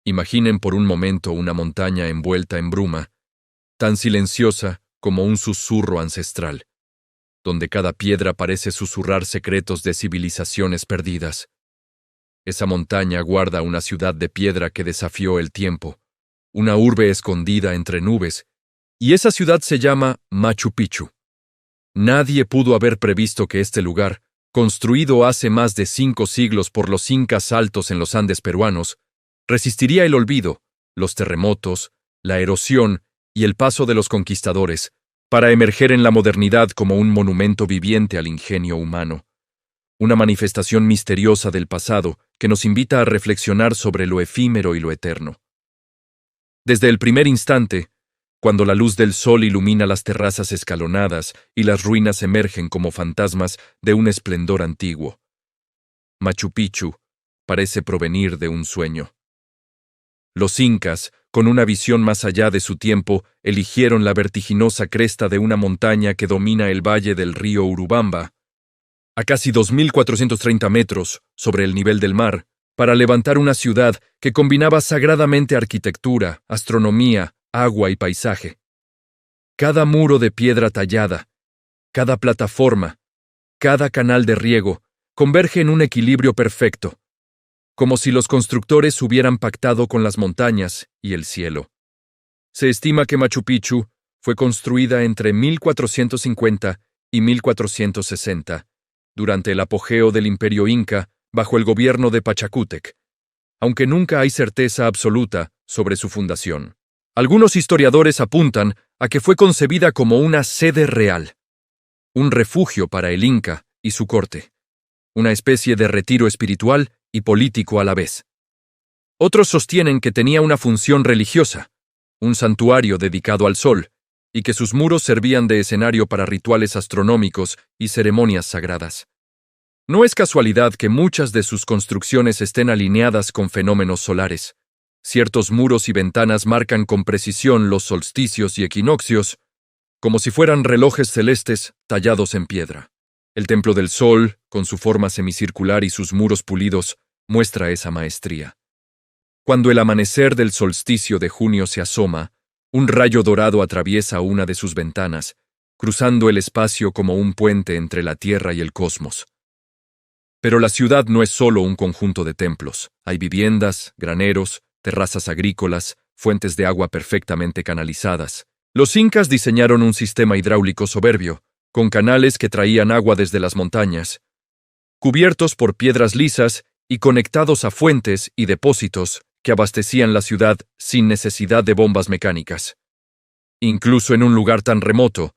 Imaginen por un momento una montaña envuelta en bruma, tan silenciosa como un susurro ancestral, donde cada piedra parece susurrar secretos de civilizaciones perdidas. Esa montaña guarda una ciudad de piedra que desafió el tiempo, una urbe escondida entre nubes, y esa ciudad se llama Machu Picchu. Nadie pudo haber previsto que este lugar, construido hace más de 5 siglos por los incas altos en los Andes peruanos, resistiría el olvido, los terremotos, la erosión y el paso de los conquistadores, para emerger en la modernidad como un monumento viviente al ingenio humano. Una manifestación misteriosa del pasado que nos invita a reflexionar sobre lo efímero y lo eterno. Desde el primer instante, cuando la luz del sol ilumina las terrazas escalonadas y las ruinas emergen como fantasmas de un esplendor antiguo, Machu Picchu parece provenir de un sueño. Los incas, con una visión más allá de su tiempo, eligieron la vertiginosa cresta de una montaña que domina el valle del río Urubamba, a casi 2.430 metros sobre el nivel del mar, para levantar una ciudad que combinaba sagradamente arquitectura, astronomía, agua y paisaje. Cada muro de piedra tallada, cada plataforma, cada canal de riego, converge en un equilibrio perfecto, como si los constructores hubieran pactado con las montañas y el cielo. Se estima que Machu Picchu fue construida entre 1450 y 1460, durante el apogeo del Imperio Inca bajo el gobierno de Pachacútec, aunque nunca hay certeza absoluta sobre su fundación. Algunos historiadores apuntan a que fue concebida como una sede real, un refugio para el Inca y su corte, una especie de retiro espiritual y político a la vez. Otros sostienen que tenía una función religiosa, un santuario dedicado al sol, y que sus muros servían de escenario para rituales astronómicos y ceremonias sagradas. No es casualidad que muchas de sus construcciones estén alineadas con fenómenos solares. Ciertos muros y ventanas marcan con precisión los solsticios y equinoccios, como si fueran relojes celestes tallados en piedra. El Templo del Sol, con su forma semicircular y sus muros pulidos, muestra esa maestría. Cuando el amanecer del solsticio de junio se asoma, un rayo dorado atraviesa una de sus ventanas, cruzando el espacio como un puente entre la Tierra y el cosmos. Pero la ciudad no es solo un conjunto de templos. Hay viviendas, graneros, terrazas agrícolas, fuentes de agua perfectamente canalizadas. Los incas diseñaron un sistema hidráulico soberbio, con canales que traían agua desde las montañas, cubiertos por piedras lisas y conectados a fuentes y depósitos que abastecían la ciudad sin necesidad de bombas mecánicas. Incluso en un lugar tan remoto,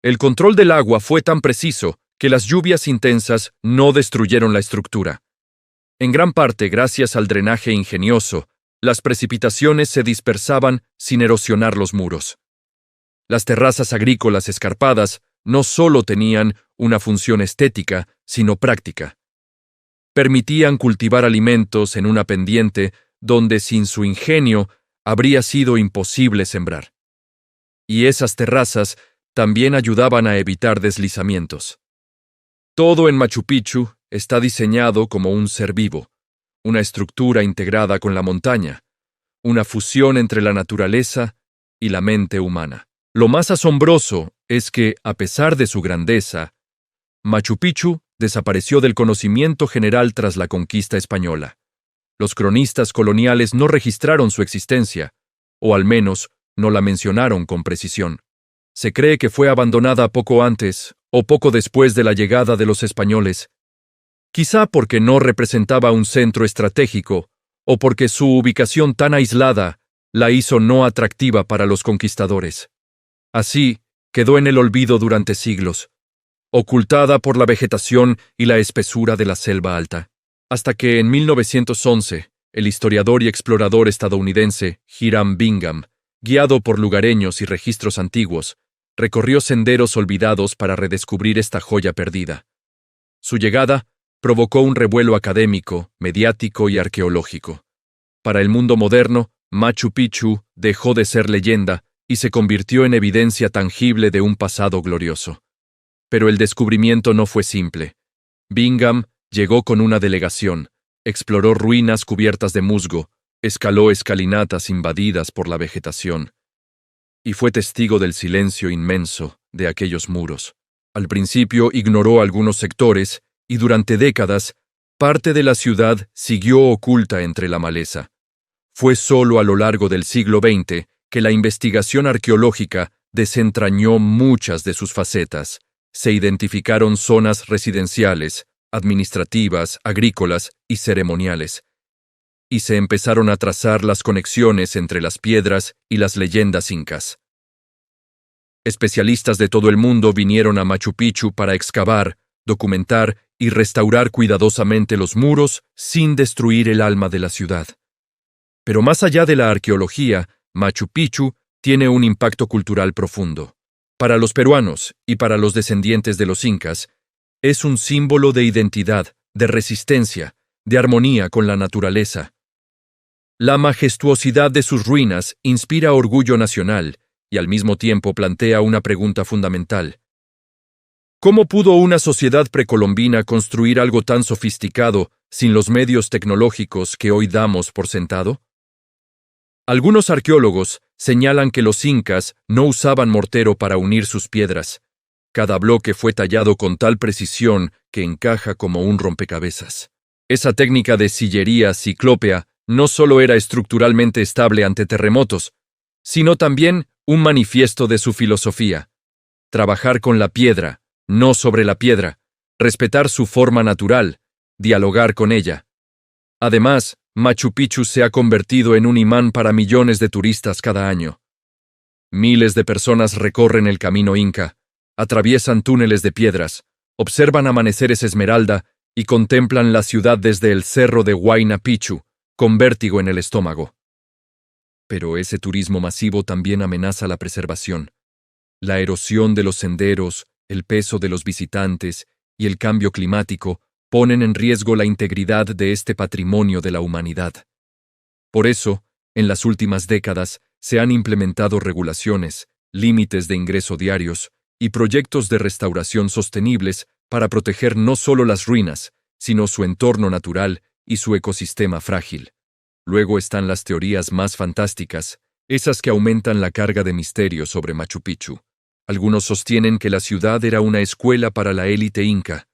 el control del agua fue tan preciso que las lluvias intensas no destruyeron la estructura. En gran parte, gracias al drenaje ingenioso, las precipitaciones se dispersaban sin erosionar los muros. Las terrazas agrícolas escarpadas no solo tenían una función estética, sino práctica. Permitían cultivar alimentos en una pendiente donde sin su ingenio habría sido imposible sembrar. Y esas terrazas también ayudaban a evitar deslizamientos. Todo en Machu Picchu está diseñado como un ser vivo, una estructura integrada con la montaña, una fusión entre la naturaleza y la mente humana. Lo más asombroso es que, a pesar de su grandeza, Machu Picchu desapareció del conocimiento general tras la conquista española. Los cronistas coloniales no registraron su existencia, o al menos no la mencionaron con precisión. Se cree que fue abandonada poco antes o poco después de la llegada de los españoles, quizá porque no representaba un centro estratégico o porque su ubicación tan aislada la hizo no atractiva para los conquistadores. Así, quedó en el olvido durante siglos, ocultada por la vegetación y la espesura de la selva alta, hasta que en 1911, el historiador y explorador estadounidense Hiram Bingham, guiado por lugareños y registros antiguos, recorrió senderos olvidados para redescubrir esta joya perdida. Su llegada provocó un revuelo académico, mediático y arqueológico. Para el mundo moderno, Machu Picchu dejó de ser leyenda y se convirtió en evidencia tangible de un pasado glorioso. Pero el descubrimiento no fue simple. Bingham llegó con una delegación, exploró ruinas cubiertas de musgo, Escaló escalinatas invadidas por la vegetación, y fue testigo del silencio inmenso de aquellos muros. Al principio ignoró algunos sectores, y durante décadas, parte de la ciudad siguió oculta entre la maleza. Fue solo a lo largo del siglo XX que la investigación arqueológica desentrañó muchas de sus facetas. Se identificaron zonas residenciales, administrativas, agrícolas y ceremoniales, y se empezaron a trazar las conexiones entre las piedras y las leyendas incas. Especialistas de todo el mundo vinieron a Machu Picchu para excavar, documentar y restaurar cuidadosamente los muros sin destruir el alma de la ciudad. Pero más allá de la arqueología, Machu Picchu tiene un impacto cultural profundo. Para los peruanos y para los descendientes de los incas, es un símbolo de identidad, de resistencia, de armonía con la naturaleza. La majestuosidad de sus ruinas inspira orgullo nacional y al mismo tiempo plantea una pregunta fundamental. ¿Cómo pudo una sociedad precolombina construir algo tan sofisticado sin los medios tecnológicos que hoy damos por sentado? Algunos arqueólogos señalan que los incas no usaban mortero para unir sus piedras. Cada bloque fue tallado con tal precisión que encaja como un rompecabezas. Esa técnica de sillería ciclópea no solo era estructuralmente estable ante terremotos, sino también un manifiesto de su filosofía. Trabajar con la piedra, no sobre la piedra, respetar su forma natural, dialogar con ella. Además, Machu Picchu se ha convertido en un imán para millones de turistas cada año. Miles de personas recorren el camino inca, atraviesan túneles de piedras, observan amaneceres esmeralda y contemplan la ciudad desde el cerro de Huayna Picchu, con vértigo en el estómago. Pero ese turismo masivo también amenaza la preservación. La erosión de los senderos, el peso de los visitantes y el cambio climático ponen en riesgo la integridad de este patrimonio de la humanidad. Por eso, en las últimas décadas se han implementado regulaciones, límites de ingreso diarios y proyectos de restauración sostenibles para proteger no solo las ruinas, sino su entorno natural y su ecosistema frágil. Luego están las teorías más fantásticas, esas que aumentan la carga de misterio sobre Machu Picchu. Algunos sostienen que la ciudad era una escuela para la élite inca,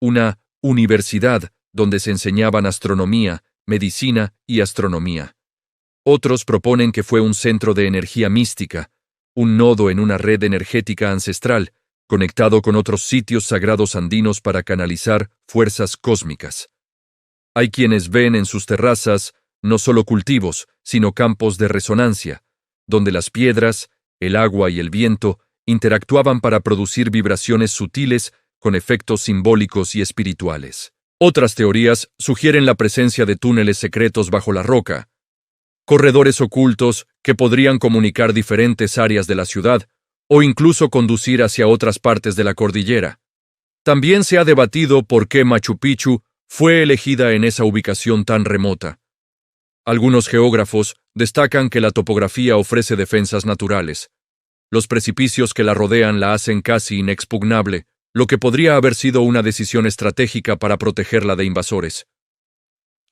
una universidad donde se enseñaban astronomía, medicina y astronomía. Otros proponen que fue un centro de energía mística, un nodo en una red energética ancestral, conectado con otros sitios sagrados andinos para canalizar fuerzas cósmicas. Hay quienes ven en sus terrazas no solo cultivos, sino campos de resonancia, donde las piedras, el agua y el viento interactuaban para producir vibraciones sutiles con efectos simbólicos y espirituales. Otras teorías sugieren la presencia de túneles secretos bajo la roca, corredores ocultos que podrían comunicar diferentes áreas de la ciudad o incluso conducir hacia otras partes de la cordillera. También se ha debatido por qué Machu Picchu fue elegida en esa ubicación tan remota. Algunos geógrafos destacan que la topografía ofrece defensas naturales. Los precipicios que la rodean la hacen casi inexpugnable, lo que podría haber sido una decisión estratégica para protegerla de invasores.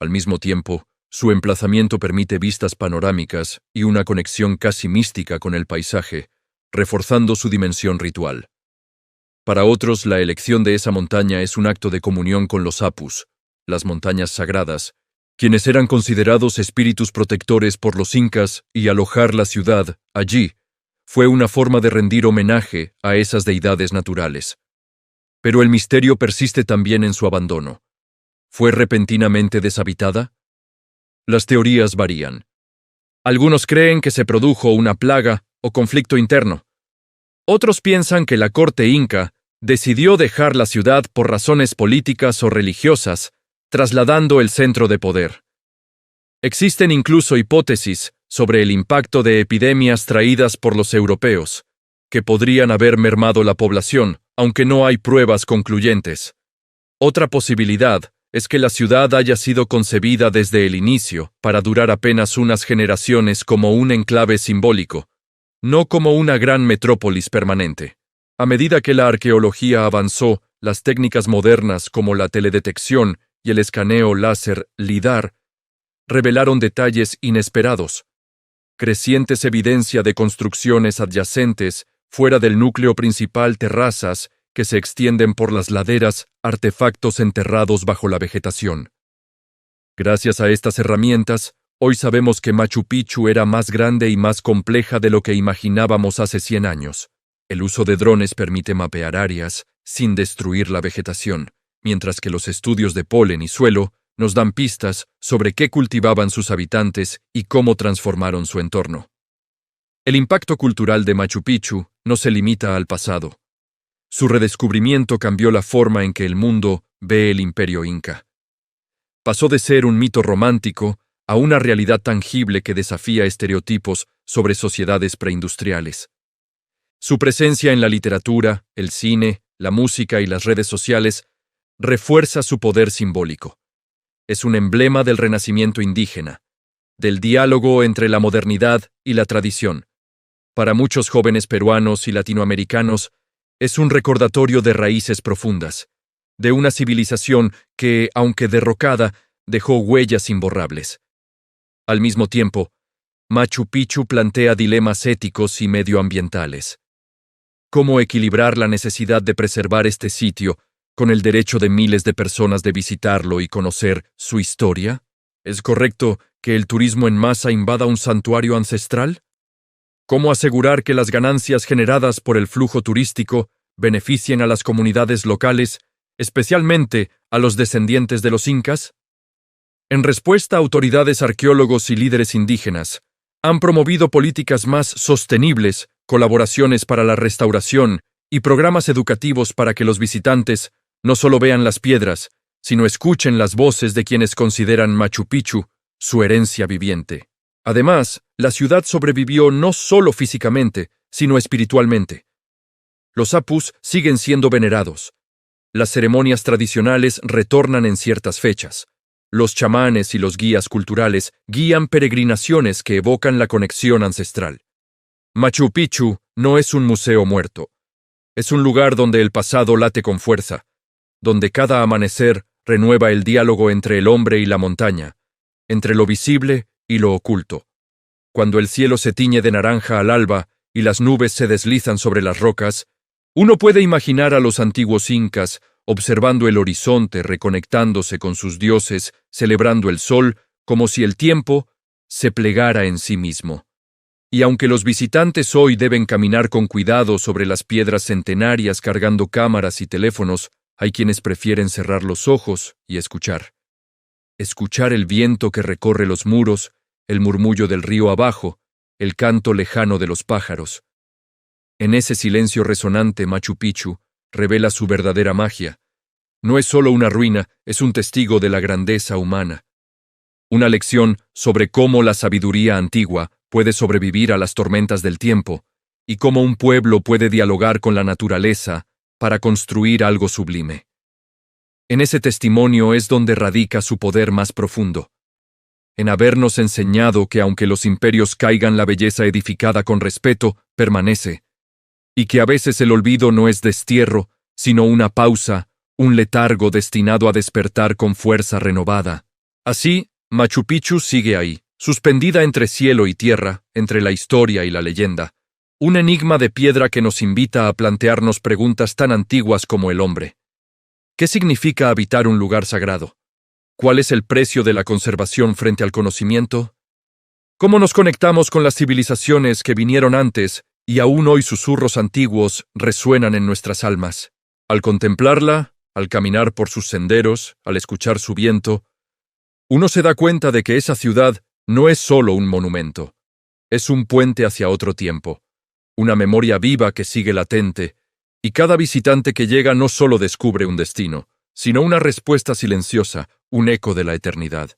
Al mismo tiempo, su emplazamiento permite vistas panorámicas y una conexión casi mística con el paisaje, reforzando su dimensión ritual. Para otros, la elección de esa montaña es un acto de comunión con los apus, las montañas sagradas, quienes eran considerados espíritus protectores por los incas, y alojar la ciudad allí fue una forma de rendir homenaje a esas deidades naturales. Pero el misterio persiste también en su abandono. ¿Fue repentinamente deshabitada? Las teorías varían. Algunos creen que se produjo una plaga o conflicto interno. Otros piensan que la corte inca decidió dejar la ciudad por razones políticas o religiosas, trasladando el centro de poder. Existen incluso hipótesis sobre el impacto de epidemias traídas por los europeos, que podrían haber mermado la población, aunque no hay pruebas concluyentes. Otra posibilidad es que la ciudad haya sido concebida desde el inicio para durar apenas unas generaciones como un enclave simbólico, no como una gran metrópolis permanente. A medida que la arqueología avanzó, las técnicas modernas como la teledetección y el escaneo láser LIDAR revelaron detalles inesperados. Crecientes evidencia de construcciones adyacentes, fuera del núcleo principal, terrazas que se extienden por las laderas, artefactos enterrados bajo la vegetación. Gracias a estas herramientas, hoy sabemos que Machu Picchu era más grande y más compleja de lo que imaginábamos hace 100 años. El uso de drones permite mapear áreas sin destruir la vegetación, mientras que los estudios de polen y suelo nos dan pistas sobre qué cultivaban sus habitantes y cómo transformaron su entorno. El impacto cultural de Machu Picchu no se limita al pasado. Su redescubrimiento cambió la forma en que el mundo ve el imperio inca. Pasó de ser un mito romántico a una realidad tangible que desafía estereotipos sobre sociedades preindustriales. Su presencia en la literatura, el cine, la música y las redes sociales refuerza su poder simbólico. Es un emblema del renacimiento indígena, del diálogo entre la modernidad y la tradición. Para muchos jóvenes peruanos y latinoamericanos, es un recordatorio de raíces profundas, de una civilización que, aunque derrocada, dejó huellas imborrables. Al mismo tiempo, Machu Picchu plantea dilemas éticos y medioambientales. ¿Cómo equilibrar la necesidad de preservar este sitio con el derecho de miles de personas de visitarlo y conocer su historia? ¿Es correcto que el turismo en masa invada un santuario ancestral? ¿Cómo asegurar que las ganancias generadas por el flujo turístico beneficien a las comunidades locales, especialmente a los descendientes de los incas? En respuesta, autoridades, arqueólogos y líderes indígenas han promovido políticas más sostenibles, colaboraciones para la restauración y programas educativos para que los visitantes no solo vean las piedras, sino escuchen las voces de quienes consideran Machu Picchu su herencia viviente. Además, la ciudad sobrevivió no solo físicamente, sino espiritualmente. Los apus siguen siendo venerados. Las ceremonias tradicionales retornan en ciertas fechas. Los chamanes y los guías culturales guían peregrinaciones que evocan la conexión ancestral. Machu Picchu no es un museo muerto. Es un lugar donde el pasado late con fuerza, donde cada amanecer renueva el diálogo entre el hombre y la montaña, entre lo visible y lo oculto. Cuando el cielo se tiñe de naranja al alba y las nubes se deslizan sobre las rocas, uno puede imaginar a los antiguos incas observando el horizonte, reconectándose con sus dioses, celebrando el sol, como si el tiempo se plegara en sí mismo. Y aunque los visitantes hoy deben caminar con cuidado sobre las piedras centenarias cargando cámaras y teléfonos, hay quienes prefieren cerrar los ojos y escuchar. Escuchar el viento que recorre los muros, el murmullo del río abajo, el canto lejano de los pájaros. En ese silencio resonante, Machu Picchu revela su verdadera magia. No es solo una ruina, es un testigo de la grandeza humana. Una lección sobre cómo la sabiduría antigua puede sobrevivir a las tormentas del tiempo y cómo un pueblo puede dialogar con la naturaleza para construir algo sublime. En ese testimonio es donde radica su poder más profundo. En habernos enseñado que aunque los imperios caigan, la belleza edificada con respeto permanece, y que a veces el olvido no es destierro, sino una pausa, un letargo destinado a despertar con fuerza renovada. Así, Machu Picchu sigue ahí, suspendida entre cielo y tierra, entre la historia y la leyenda, un enigma de piedra que nos invita a plantearnos preguntas tan antiguas como el hombre. ¿Qué significa habitar un lugar sagrado? ¿Cuál es el precio de la conservación frente al conocimiento? ¿Cómo nos conectamos con las civilizaciones que vinieron antes y aún hoy susurros antiguos resuenan en nuestras almas? Al contemplarla, al caminar por sus senderos, al escuchar su viento, uno se da cuenta de que esa ciudad no es solo un monumento, es un puente hacia otro tiempo, una memoria viva que sigue latente, y cada visitante que llega no solo descubre un destino, sino una respuesta silenciosa, un eco de la eternidad.